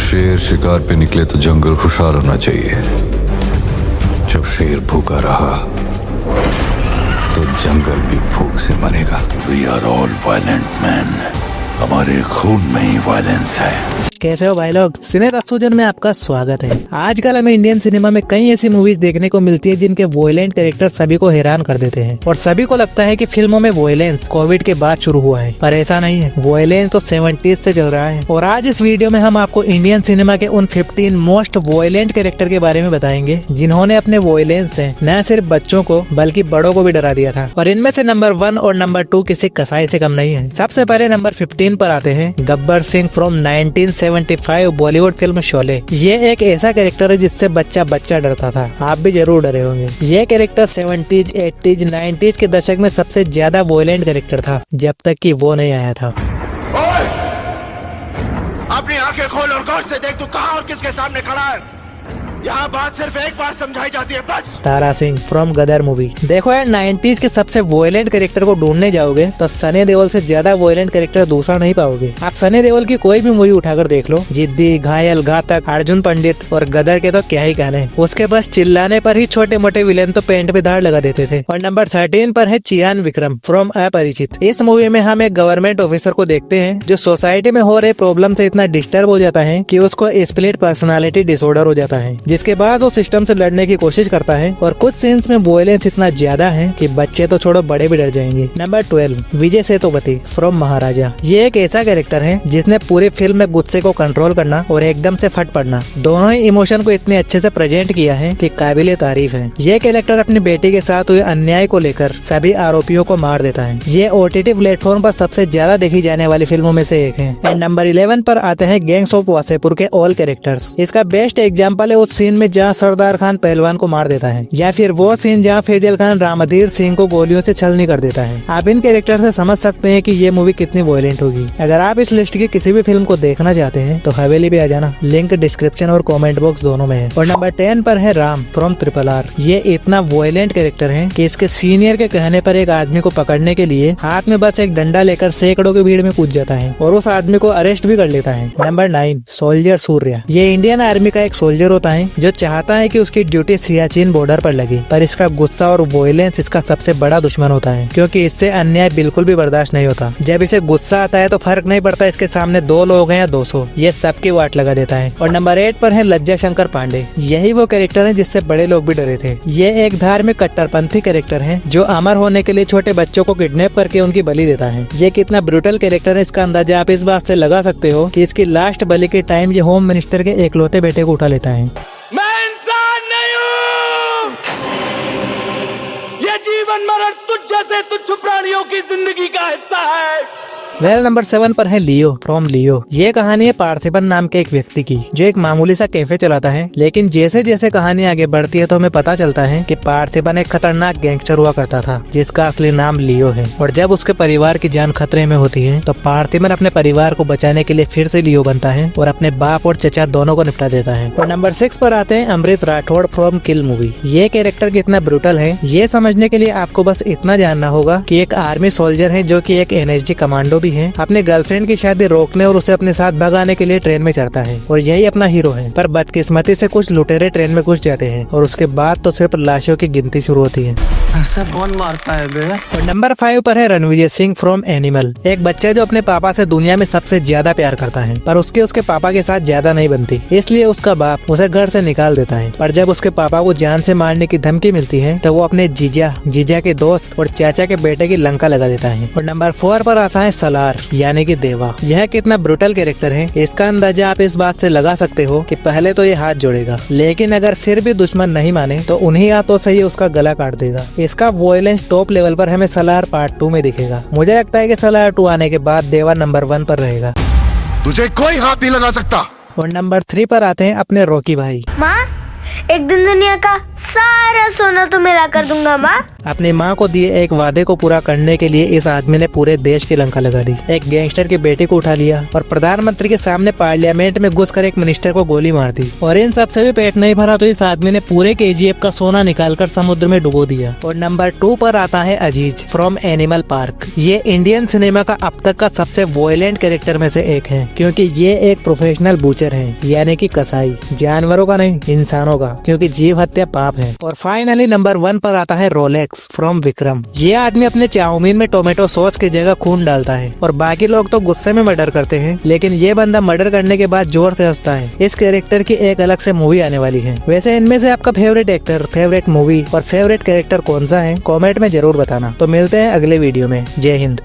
शेर शिकार पे निकले तो जंगल खुशहाल होना चाहिए। जब शेर भूखा रहा तो जंगल भी भूख से मरेगा। We are all violent men. हमारे खून में ही वायलेंस है। कैसे हो भाई लोग, सिने तत्सुजन में आपका स्वागत है। आजकल हमें इंडियन सिनेमा में कई ऐसी मूवीज देखने को मिलती है जिनके वॉयलेंट कैरेक्टर सभी को हैरान कर देते हैं और सभी को लगता है कि फिल्मों में वॉयलेंस कोविड के बाद शुरू हुआ है, पर ऐसा नहीं है। वॉयलेंस तो 70s से चल रहा है। और आज इस वीडियो में हम आपको इंडियन सिनेमा के उन 15 मोस्ट वॉयलेंट कैरेक्टर के बारे में बताएंगे जिन्होंने अपने वॉयलेंस से न सिर्फ बच्चों को बल्कि बड़ों को भी डरा दिया था। और इनमें से नंबर 1 और नंबर 2 किसी कसाई से कम नहीं है। सबसे पहले नंबर 15 पर आते हैं गब्बर सिंह फ्रॉम 1975 बॉलीवुड फिल्म शोले। ये एक ऐसा कैरेक्टर है जिससे बच्चा डरता था। आप भी जरूर डरे होंगे। ये कैरेक्टर 70s, 80s, 90s के दशक में सबसे ज्यादा वॉयलेंट कैरेक्टर था जब तक कि वो नहीं आया था। अपनी आंखें खोल और गौर से देख तू कहां और किसके सामने खड़ा है। यहाँ बात सिर्फ एक बार समझाई जाती है, बस। Tara Singh from Gadar movie. देखो यार, 90s के सबसे वॉयलेंट कैरेक्टर को ढूंढने जाओगे तो सनी देओल से ज्यादा वॉयलेंट कैरेक्टर दूसरा नहीं पाओगे। आप सनी देओल की कोई भी मूवी उठाकर देख लो, जिद्दी, घायल, घातक, अर्जुन पंडित और गदर के तो क्या ही कहने। उसके पास चिल्लाने पर ही छोटे मोटे विलेन तो पेंट पे धाड़ लगा देते थे। और नंबर 13 पर है चियान विक्रम फ्रॉम अपरिचित। इस मूवी में हम एक गवर्नमेंट ऑफिसर को देखते हैं जो सोसाइटी में हो रहे प्रॉब्लम से इतना डिस्टर्ब हो जाता है कि उसको स्प्लिट पर्सनालिटी डिसऑर्डर हो जाता है, जिसके बाद वो सिस्टम से लड़ने की कोशिश करता है। और कुछ सीन्स में वॉयलेंस इतना ज्यादा है कि बच्चे तो छोड़ो बड़े भी डर जाएंगे। नंबर 12 विजय सेतुपति फ्रॉम महाराजा। ये एक ऐसा कैरेक्टर है जिसने पूरी फिल्म में गुस्से को कंट्रोल करना और एकदम से फट पड़ना, दोनों ही इमोशन को इतने अच्छे से प्रेजेंट किया है कि काबिले तारीफ है। ये कैरेक्टर अपनी बेटी के साथ हुए अन्याय को लेकर सभी आरोपियों को मार देता है। ये OTT प्लेटफॉर्म पर सबसे ज्यादा देखी जाने वाली फिल्मों में से एक है। एंड नंबर 11 पर आते हैं गैंग्स ऑफ वासेपुर के ऑल कैरेक्टर्स। इसका बेस्ट एग्जाम्पल है उस सीन में जहाँ सरदार खान पहलवान को मार देता है, या फिर वो सीन जहाँ फैजल खान रामधीर सिंह को गोलियों से छलनी कर देता है। आप इन कैरेक्टर से समझ सकते हैं कि ये मूवी कितनी वॉयलेंट होगी। अगर आप इस लिस्ट की किसी भी फिल्म को देखना चाहते हैं तो हवेली पे आ जाना, लिंक डिस्क्रिप्शन और कमेंट बॉक्स दोनों में है। और नंबर 10 पर है राम फ्रॉम RRR। ये इतना वॉयलेंट कैरेक्टर है कि इसके सीनियर के कहने पर एक आदमी को पकड़ने के लिए हाथ में बस एक डंडा लेकर सैकड़ों की भीड़ में कूद जाता है और उस आदमी को अरेस्ट भी कर लेता है। Number 9 soldier Surya. ये इंडियन आर्मी का एक सोल्जर होता है जो चाहता है कि उसकी ड्यूटी सियाचिन बॉर्डर पर लगे, पर इसका गुस्सा और वॉयलेंस इसका सबसे बड़ा दुश्मन होता है क्योंकि इससे अन्याय बिल्कुल भी बर्दाश्त नहीं होता। जब इसे गुस्सा आता है तो फर्क नहीं पड़ता इसके सामने 2 लोग हैं या 200, ये सबकी वाट लगा देता है। और नंबर 8 पर है लज्जा शंकर पांडे। यही वो कैरेक्टर है जिससे बड़े लोग भी डरे थे। ये एक धार्मिक कट्टरपंथी कैरेक्टर है जो अमर होने के लिए छोटे बच्चों को किडनैप करके उनकी बलि देता है। ये कितना ब्रूटल कैरेक्टर है इसका अंदाजा आप इस बात से लगा सकते हो कि इसकी लास्ट बलि के टाइम ये होम मिनिस्टर के एकलौते बेटे को उठा लेता है। ये जीवन मरण तुझ जैसे तुच्छ प्राणियों की जिंदगी का हिस्सा है। नंबर 7 पर है लियो फ्रॉम लियो। ये कहानी है पार्थिबन नाम के एक व्यक्ति की जो एक मामूली सा कैफे चलाता है, लेकिन जैसे जैसे कहानी आगे बढ़ती है तो हमें पता चलता है कि पार्थिबन एक खतरनाक गैंगस्टर हुआ करता था जिसका असली नाम लियो है। और जब उसके परिवार की जान खतरे में होती है तो पार्थिबन अपने परिवार को बचाने के लिए फिर से लियो बनता है और अपने बाप और चचा दोनों को निपटा देता है। और नंबर 6 पर आते हैं अमृत राठौड़ फ्रॉम किल मूवी। ये कैरेक्टर कितना ब्रूटल है ये समझने के लिए आपको बस इतना जानना होगा कि एक आर्मी सोल्जर है जो कि एक NSG कमांडो है, अपने गर्लफ्रेंड की शादी रोकने और उसे अपने साथ भगाने के लिए ट्रेन में चढ़ता है और यही अपना हीरो है। पर बदकिस्मती से कुछ लुटेरे ट्रेन में घुस जाते हैं और उसके बाद तो सिर्फ लाशों की गिनती शुरू होती है। ऐसा कौन मारता है बे? और नंबर 5 पर है रणविजय सिंह फ्रॉम एनिमल। एक बच्चा जो अपने पापा से दुनिया में सबसे ज्यादा प्यार करता है, पर उसके पापा के साथ ज्यादा नहीं बनती, इसलिए उसका बाप उसे घर से निकाल देता है। पर जब उसके पापा को जान से मारने की धमकी मिलती है तो वो अपने जीजा के दोस्त और चाचा के बेटे की लंका लगा देता है। और नंबर 4 पर आता है सलार यानी कि देवा। यह कितना ब्रूटल कैरेक्टर है इसका अंदाजा आप इस बात से लगा सकते हो कि पहले तो ये हाथ जोड़ेगा, लेकिन अगर फिर भी दुश्मन नहीं माने तो उन्हीं हाथों से ही उसका गला काट देगा। इसका वॉयलेंस टॉप लेवल पर हमें सलार पार्ट 2 में दिखेगा। मुझे लगता है कि सलार 2 आने के बाद देवा नंबर 1 पर रहेगा। तुझे कोई हाथ नहीं लगा सकता। और नंबर 3 पर आते हैं अपने रॉकी भाई। माँ, एक दिन दुनिया का सारा सोना तो मैं ला कर दूंगा माँ। अपनी माँ को दिए एक वादे को पूरा करने के लिए इस आदमी ने पूरे देश की लंका लगा दी। एक गैंगस्टर की बेटी को उठा लिया और प्रधानमंत्री के सामने पार्लियामेंट में घुसकर एक मिनिस्टर को गोली मार दी। और इन सब से भी पेट नहीं भरा तो इस आदमी ने पूरे KGF का सोना निकालकर समुद्र में डुबो दिया। और नंबर 2 पर आता है अजीज फ्रॉम एनिमल पार्क। ये इंडियन सिनेमा का अब तक का सबसे वॉयलेंट कैरेक्टर में से एक है, क्योंकि ये एक प्रोफेशनल बूचर है, यानी कि कसाई, जानवरों का नहीं इंसानों का, क्योंकि जीव हत्या पाप है। और फाइनली नंबर 1 पर आता है रोलेक्स फ्रॉम विक्रम। ये आदमी अपने चाउमीन में टोमेटो सॉस की जगह खून डालता है और बाकी लोग तो गुस्से में मर्डर करते हैं, लेकिन ये बंदा मर्डर करने के बाद जोर से हंसता है। इस कैरेक्टर की एक अलग से मूवी आने वाली है। वैसे इनमें से आपका फेवरेट एक्टर, फेवरेट मूवी और फेवरेट कैरेक्टर कौन सा है, कमेंट में जरूर बताना। तो मिलते हैं अगले वीडियो में। जय हिंद।